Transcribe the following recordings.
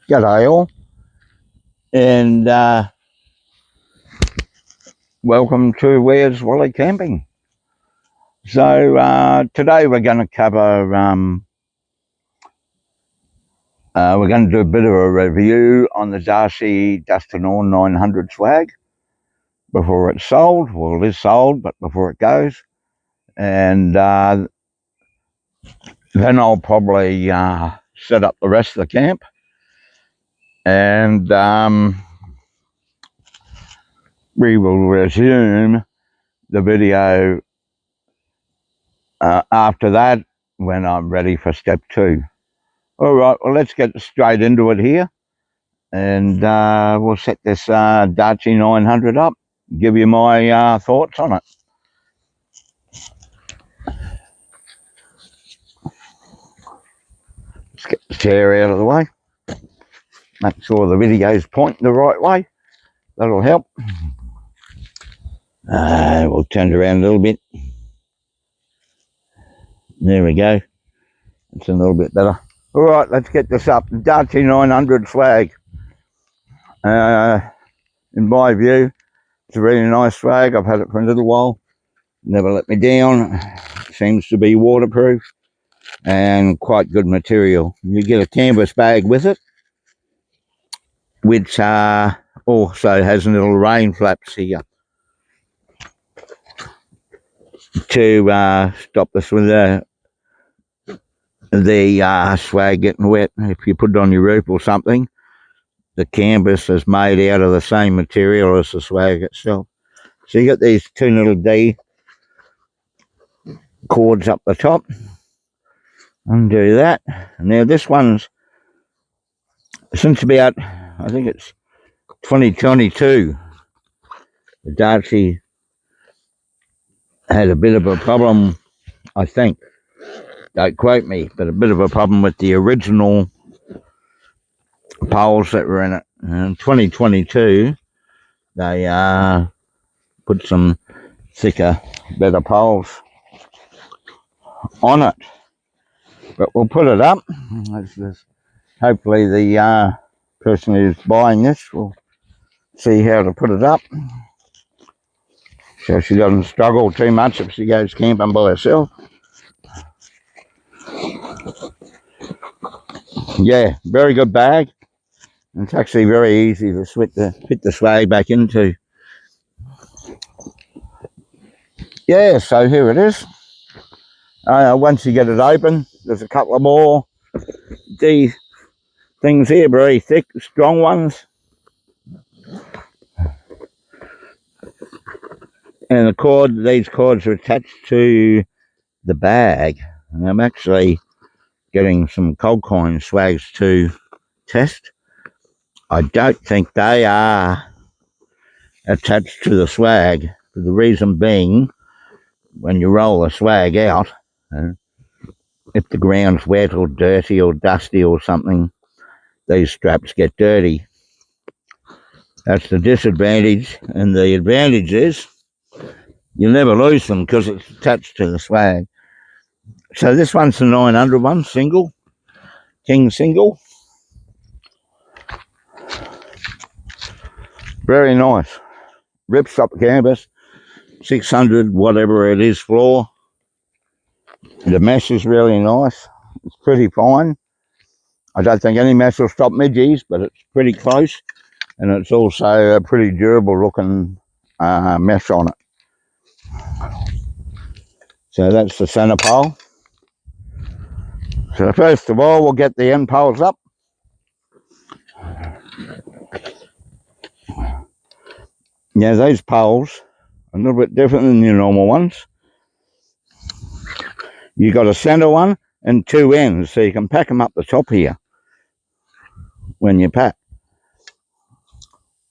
G'day all, and welcome to Where's Wally Camping. So today we're going to cover, we're going to do a bit of a review on the Darche Dusk 900 swag before it's sold. Well, it is sold, but before it goes. And then I'll probably set up the rest of the camp. And we will resume the video after that when I'm ready for step 2. All right, well, let's get straight into it here. And we'll set this Dachy 900 up, give you my thoughts on it. Let's get the chair out of the way. Make sure the video's pointing the right way. That'll help. We'll turn it around a little bit. There we go. It's a little bit better. All right, let's get this up. The Dachy 900 swag. In my view, it's a really nice swag. I've had it for a little while. Never let me down. Seems to be waterproof and quite good material. You get a canvas bag with it, which also has little rain flaps here to stop this with the swag getting wet. If you put it on your roof or something, the canvas is made out of the same material as the swag itself. So you got these two little D cords up the top. Undo that. Now this one's since about, I think it's 2022, the Darche had a bit of a problem, I think, don't quote me, but a bit of a problem with the original poles that were in it. In 2022, they put some thicker, better poles on it. But we'll put it up. Hopefully the person who's buying this will see how to put it up, so she doesn't struggle too much if she goes camping by herself. Yeah, very good bag. It's actually very easy to fit the swag back into. Yeah, so here it is. Once you get it open, there's a couple of more D things here, very thick, strong ones. And these cords are attached to the bag. And I'm actually getting some cold coin swags to test. I don't think they are attached to the swag, for the reason being, when you roll the swag out, if the ground's wet or dirty or dusty or something, these straps get dirty. That's the disadvantage, and the advantage is you'll never lose them because it's attached to the swag. So this one's the 900 one, single, king single. Very nice. Ripstop canvas, 600 whatever it is floor. The mesh is really nice. It's pretty fine. I don't think any mesh will stop midges, but it's pretty close. And it's also a pretty durable looking mesh on it. So that's the centre pole. So first of all, we'll get the end poles up. Yeah, those poles are a little bit different than your normal ones. You got a centre one and two ends, so you can pack them up the top here when you pack.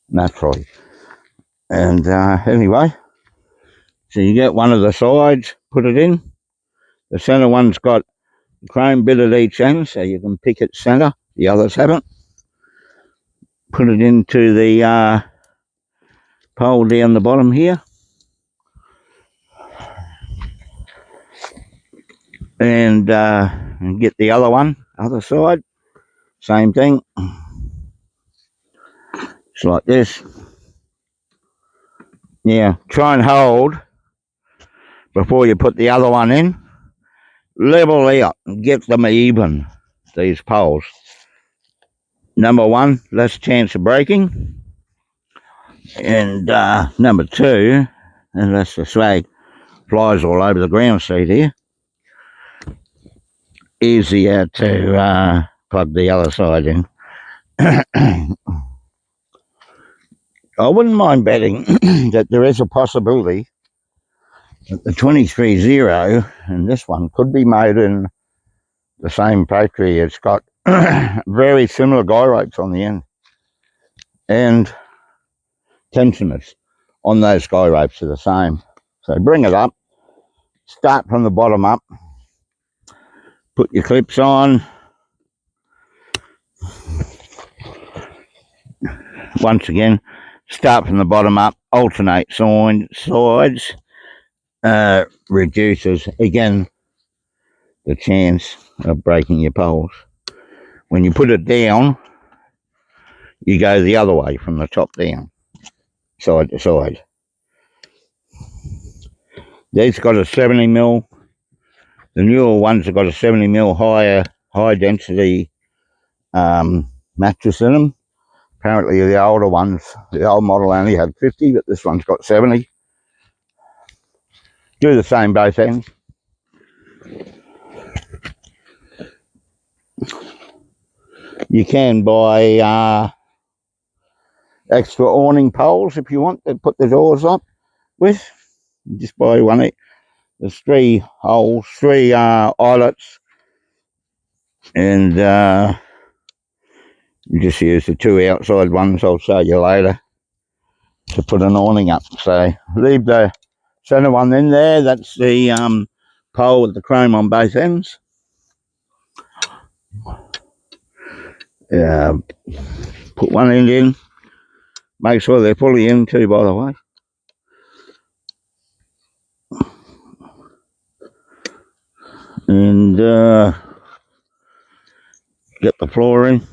Naturally. And anyway, so you get one of the sides, put it in. The centre one's got a chrome bit at each end, so you can pick it centre. The others haven't. Put it into the pole down the bottom here. And get the other one, other side. Same thing. Just like this. Now, try and hold before you put the other one in. Level out and get them even, these poles. Number one, less chance of breaking. And number two, unless the swag flies all over the ground seat here, easier to plug the other side in. I wouldn't mind betting that there is a possibility that the 23-0 and this one could be made in the same factory. It's got very similar guy ropes on the end and tensioners on those guy ropes are the same. So bring it up, start from the bottom up, put your clips on. Once again, start from the bottom up, alternate sides, reduces, again, the chance of breaking your poles. When you put it down, you go the other way from the top down, side to side. These got a 70mm. The newer ones have got a 70mm high density mattress in them. Apparently the older ones, the old model only had 50, but this one's got 70. Do the same both ends. You can buy extra awning poles if you want to put the doors up with. Just buy one. There's 3 holes, 3 eyelets, and you just use the 2 outside ones. I'll show you later to put an awning up. So leave the centre one in there. That's the pole with the chrome on both ends. Put one end in. Make sure they're fully in too, by the way. And get the floor in.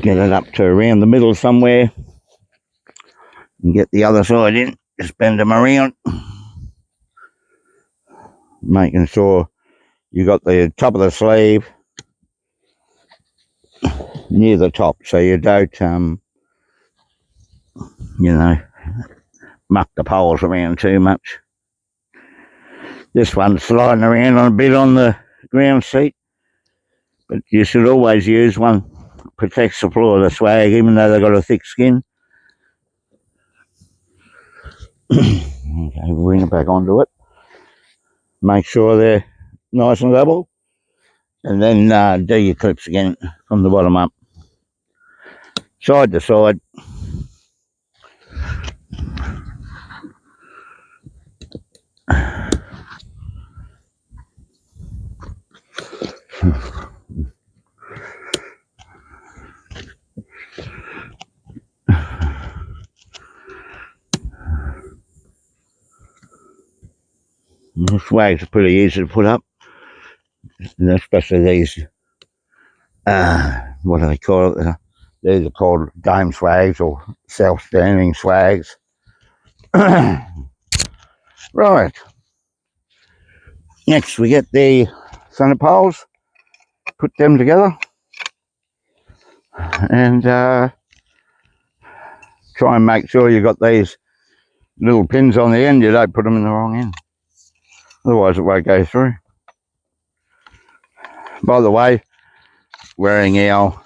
Get it up to around the middle somewhere. And get the other side in. Just bend them around. Making sure you got the top of the sleeve near the top, so you don't, muck the poles around too much. This one's sliding around a bit on the ground seat, but you should always use one. Protects the floor of the swag, even though they've got a thick skin. Okay, bring it back onto it. Make sure they're nice and level, and then do your clips again from the bottom up, side to side. The swags are pretty easy to put up, and especially these, what do they call it? These are called dome swags or self-standing swags. Right. Next we get the centre poles, put them together, and try and make sure you got these little pins on the end. You don't put them in the wrong end, otherwise it won't go through. By the way, wearing our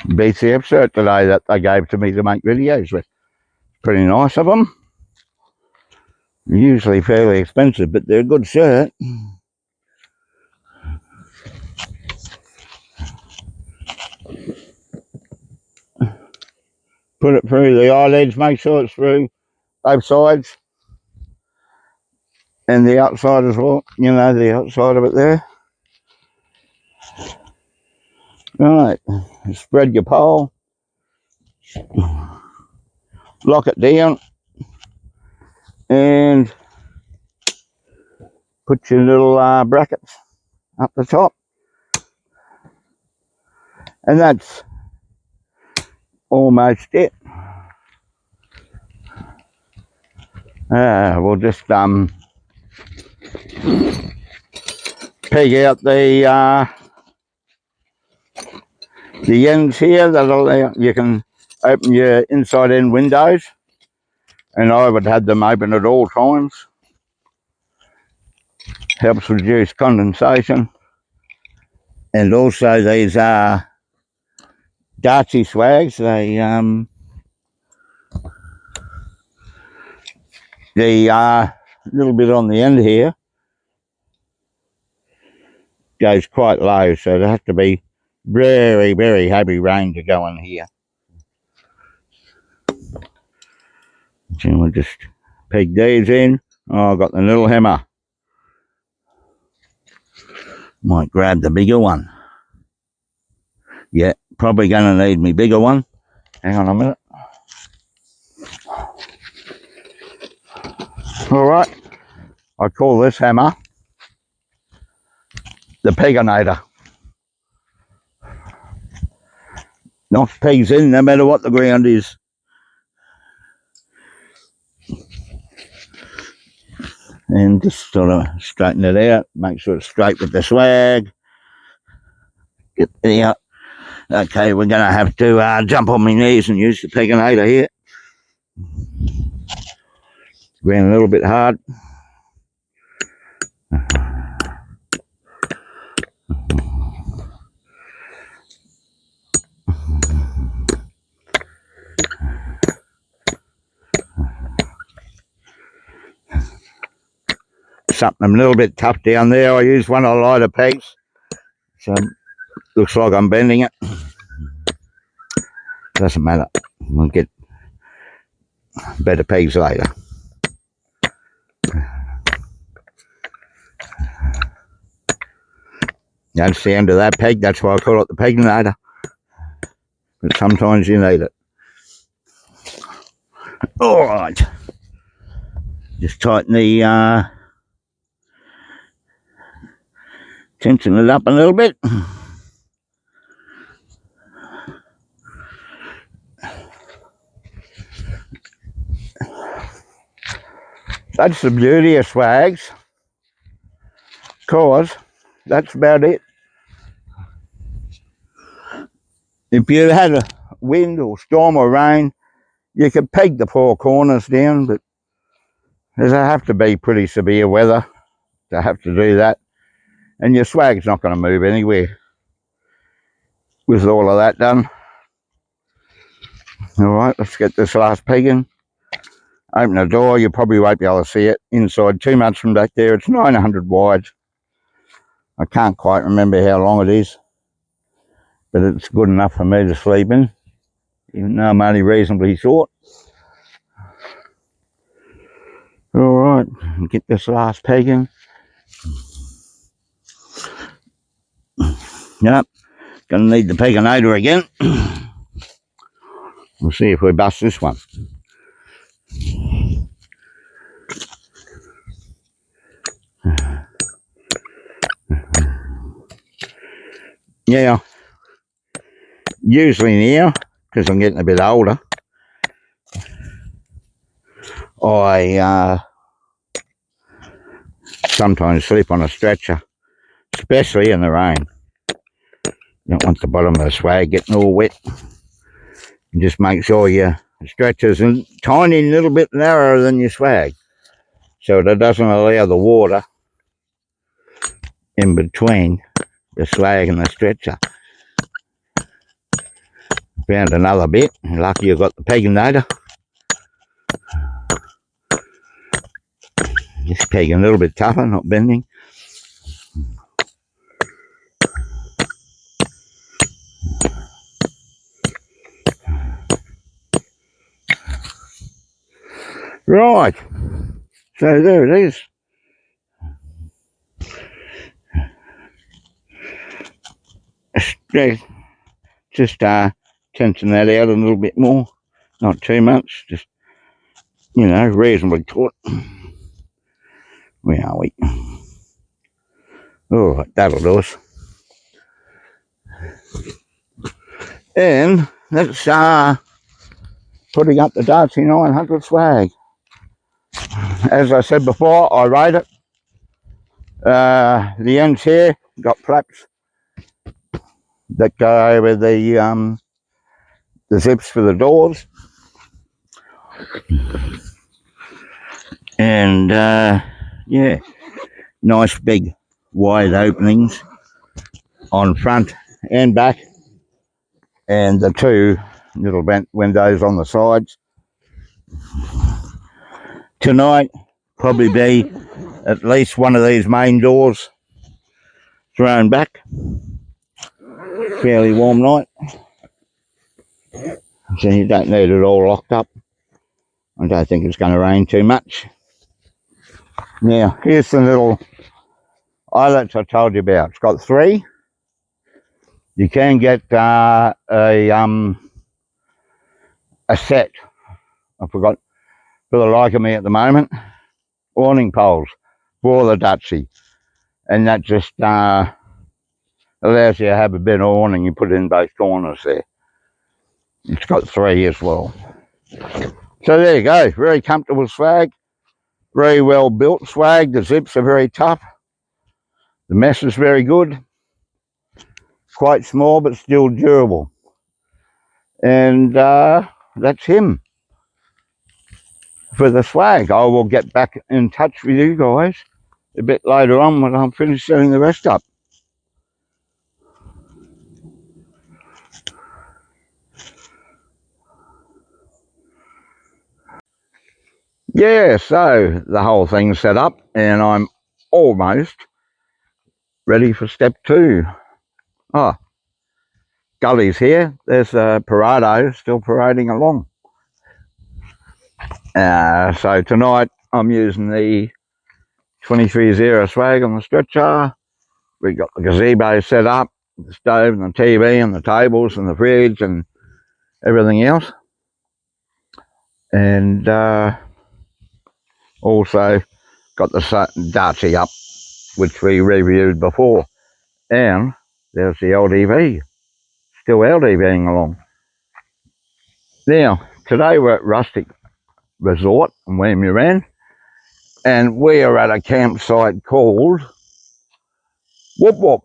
BCF shirt today that they gave to me to make videos with. Pretty nice of them. Usually fairly expensive, but they're a good shirt. Put it through the eyelids, make sure it's through both sides. And the outside as well, the outside of it there. Right, spread your pole. Lock it down. And put your little brackets up the top, and that's almost it. We'll just peg out the ends here. You can open your inside end windows, and I would have them open at all times. Helps reduce condensation. And also these Dachy swags, they the little bit on the end here goes quite low, so there has to be very, very heavy rain to go in here. So we'll just peg these in. Oh, I've got the little hammer. Might grab the bigger one. Yeah, probably going to need me bigger one. Hang on a minute. All right, I call this hammer the peginator. Knocks pegs in no matter what the ground is. And just sort of straighten it out, make sure it's straight with the swag. Get it out. Okay, we're going to have to jump on my knees and use the peginator here. Ground a little bit hard. Something a little bit tough down there. I use one of the lighter pegs, so looks like I'm bending it. Doesn't matter, we'll get better pegs later. That's the end of that peg. That's why I call it the peginator, but sometimes you need it. All right, just tighten the tension it up a little bit. That's the beauty of swags, cause that's about it. If you had a wind or storm or rain, you could peg the four corners down, but there's have to be pretty severe weather to have to do that, and your swag's not going to move anywhere with all of that done. All right, let's get this last peg in. Open the door. You probably won't be able to see it inside too much from back there. It's 900 wide. I can't quite remember how long it is, but it's good enough for me to sleep in, even though I'm only reasonably short. All right, get this last peg in. Yep, gonna need the peginator again. We'll see if we bust this one. Yeah, usually now, because I'm getting a bit older, I sometimes sleep on a stretcher, especially in the rain. You don't want the bottom of the swag getting all wet. And just make sure your stretcher's a tiny little bit narrower than your swag, so that doesn't allow the water in between the swag and the stretcher. Found another bit. Lucky you got the peginator. Just pegging a little bit tougher, not bending. Right, so there it is. Just tensing that out a little bit more, not too much, just, you know, reasonably taut. Where are we? Oh, that'll do us. And that's putting up the Dachy 900 swag. As I said before, I rate it. The ends here got flaps that go over the zips for the doors. And yeah, nice big wide openings on front and back, and the two little vent windows on the sides. Tonight, probably be at least one of these main doors thrown back. Fairly warm night, so you don't need it all locked up. I don't think it's going to rain too much. Now, here's the little eyelets I told you about. It's got three. You can get a set. I forgot, for the like of me at the moment, awning poles for the Dachy, and that just allows you to have a bit of awning. You put it in both corners there. It's got three as well. So there you go. Very comfortable swag. Very well built swag. The zips are very tough. The mesh is very good. Quite small but still durable. And that's him for the swag. I will get back in touch with you guys a bit later on when I'm finished setting the rest up. Yeah, so the whole thing's set up and I'm almost ready for step two. Oh, Gully's here. There's Parado still parading along. So tonight I'm using the 23-0 swag on the stretcher. We got the gazebo set up, the stove and the TV and the tables and the fridge and everything else. And also got the Darche up, which we reviewed before. And there's the LDV, still LDVing along. Now, today we're at Rustic Resort in Wamuran, and we are at a campsite called Whoop Whoop,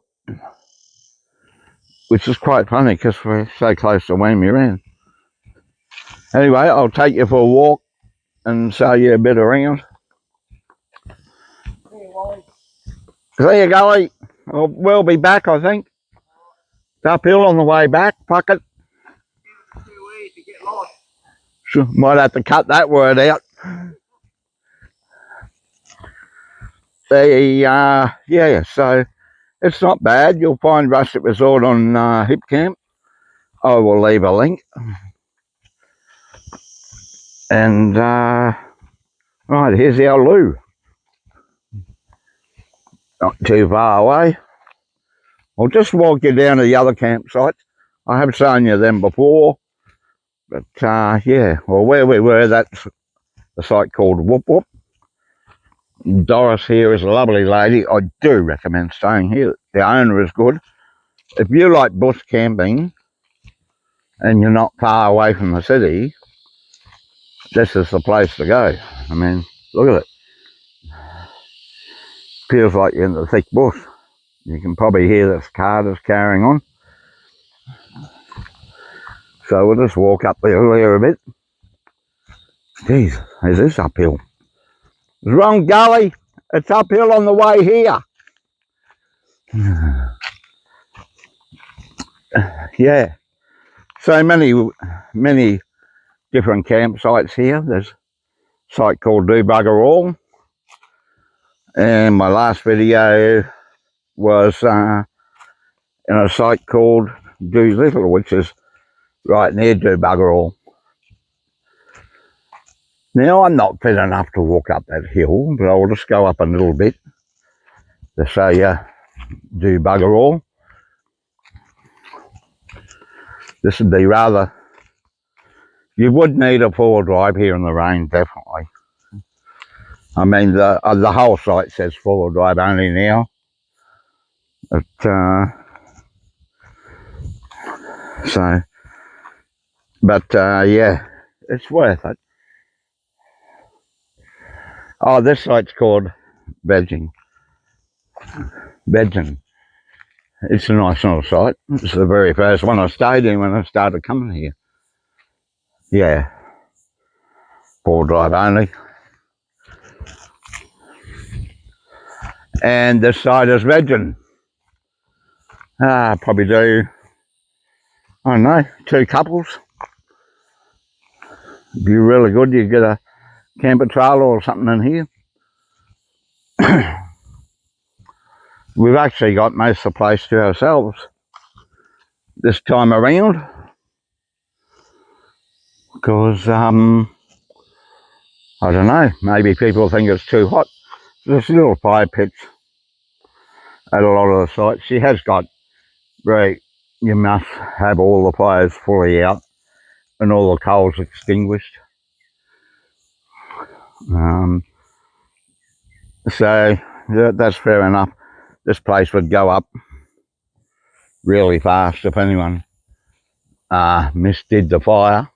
which is quite funny because we're so close to Wamuran. Anyway, I'll take you for a walk and show you a bit around. See you, Gully. We'll be back, I think. It's uphill on the way back. Fuck it. Sure, might have to cut that word out. Yeah, so it's not bad. You'll find Rustic Resort on Hip Camp. I will leave a link. And right, here's our loo. Not too far away. I'll just walk you down to the other campsites. I have shown you them before. But yeah, well, where we were, that's the site called Whoop Whoop. Doris here is a lovely lady. I do recommend staying here. The owner is good. If you like bush camping and you're not far away from the city, this is the place to go. I mean, look at it. Feels like you're in the thick bush. You can probably hear the cicadas carrying on. So we'll just walk up the hill here a bit. Geez, is this uphill? It's wrong, Gully. It's uphill on the way here. Yeah. So many different campsites here. There's a site called Do Bugger All. And my last video was in a site called Do Little, which is right near Do Bugger All. Now, I'm not fit enough to walk up that hill, but I'll just go up a little bit to show you Do Bugger All. This would be rather... You would need a four-wheel drive here in the rain, definitely. I mean, the whole site says four-wheel drive only now. Yeah, it's worth it. Oh, this site's called Bedging. It's a nice little site. It's the very first one I stayed in when I started coming here. Yeah, 4-drive only. And this side is Bedging. Probably do, I don't know, 2 couples. It'd be really good. You get a camper trailer or something in here. We've actually got most of the place to ourselves this time around because I don't know, maybe people think it's too hot. There's little fire pits at a lot of the sites. She has got, right, you must have all the fires fully out and all the coals extinguished. So yeah, that's fair enough. This place would go up really fast if anyone misdid the fire.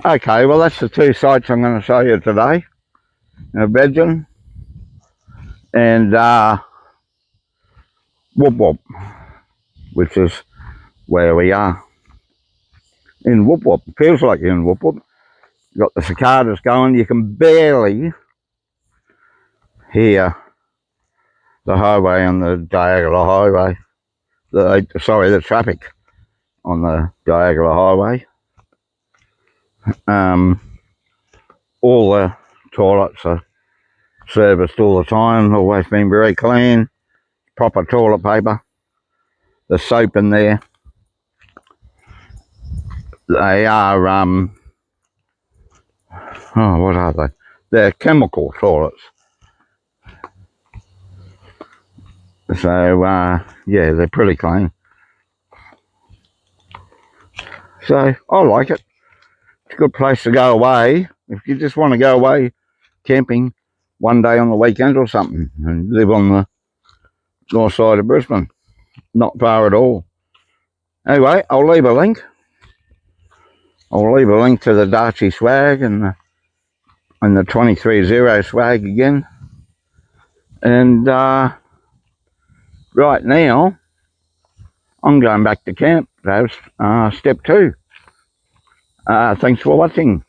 Okay, well that's the 2 sites I'm going to show you today. Bedging and Whoop Whoop, which is where we are. In Whoop Whoop. Feels like you're in Whoop Whoop. You've got the cicadas going. You can barely hear the highway on the diagonal highway. The traffic on the diagonal highway. All the toilets are serviced all the time, always been very clean, proper toilet paper. The soap in there. They are, what are they? They're chemical toilets. So, yeah, they're pretty clean. So, I like it. It's a good place to go away. If you just want to go away camping one day on the weekend or something and live on the north side of Brisbane. Not far at all. Anyway, I'll leave a link. I'll leave a link to the Dachy swag and the 23-0 swag again. And right now, I'm going back to camp. That's step 2. Thanks for watching.